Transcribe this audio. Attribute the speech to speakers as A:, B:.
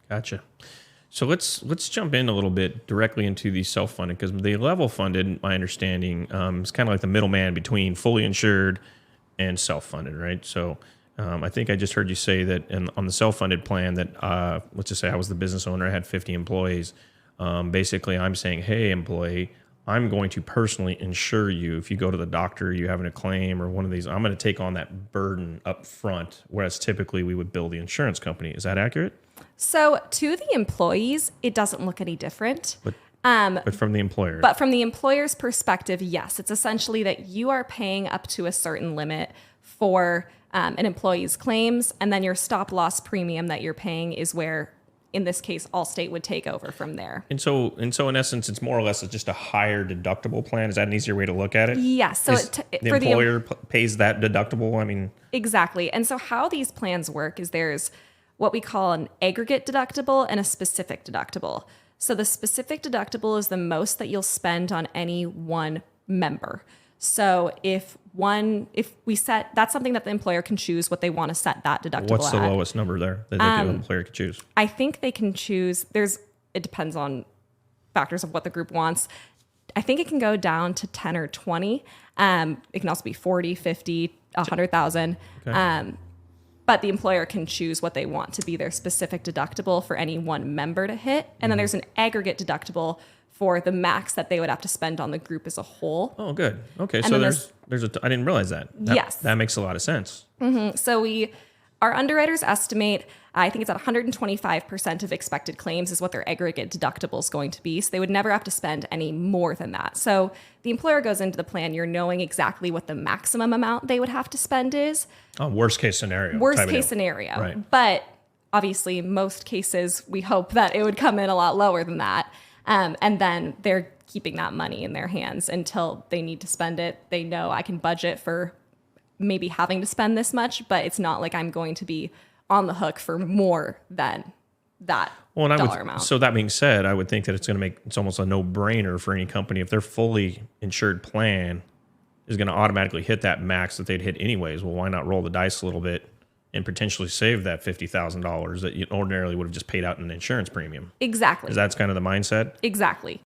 A: Gotcha. So let's jump in a little bit directly into the self-funded, because the level funded, my understanding, is kind of like the middleman between fully insured and self-funded, right? So I think I just heard you say that on the self-funded plan that let's just say I was the business owner, I had 50 employees. Basically, I'm saying, hey, employee, I'm going to personally insure you. If you go to the doctor, you having a claim or one of these, I'm going to take on that burden up front, whereas typically we would bill the insurance company. Is that accurate?
B: So to the employees, it doesn't look any different.
A: But from the employer.
B: But from the employer's perspective, yes, it's essentially that you are paying up to a certain limit for an employee's claims, and then your stop loss premium that you're paying is where, in this case, Allstate would take over from there.
A: And so in essence, it's more or less just a higher deductible plan. Is that an easier way to look at it?
B: Yes. So
A: the employer pays that deductible? I mean,
B: exactly. And so how these plans work is there's what we call an aggregate deductible and a specific deductible. So the specific deductible is the most that you'll spend on any one member. So if we set, that's something that the employer can choose what they want to set that deductible at.
A: What's the lowest number there that the employer could choose?
B: I think they can choose, it depends on factors of what the group wants. I think it can go down to 10 or 20. It can also be 40, 50, 100,000. Okay. But the employer can choose what they want to be their specific deductible for any one member to hit. And then there's an aggregate deductible for the max that they would have to spend on the group as a whole.
A: Oh, good. Okay, so I didn't realize that.
B: Yes.
A: That makes a lot of sense.
B: Mm-hmm. So our underwriters estimate, I think it's at 125% of expected claims is what their aggregate deductible is going to be. So they would never have to spend any more than that. So the employer goes into the plan, you're knowing exactly what the maximum amount they would have to spend is.
A: Oh, worst case scenario.
B: Worst case scenario.
A: Right.
B: But obviously, most cases, we hope that it would come in a lot lower than that. And then they're keeping that money in their hands until they need to spend it. They know I can budget for maybe having to spend this much, but it's not like I'm going to be on the hook for more than that dollar amount.
A: So that being said, I would think that it's almost a no-brainer for any company if their fully insured plan is going to automatically hit that max that they'd hit anyways. Well, why not roll the dice a little bit and potentially save that $50,000 that you ordinarily would have just paid out in an insurance premium?
B: Exactly.
A: Because that's kind of the mindset?
B: Exactly.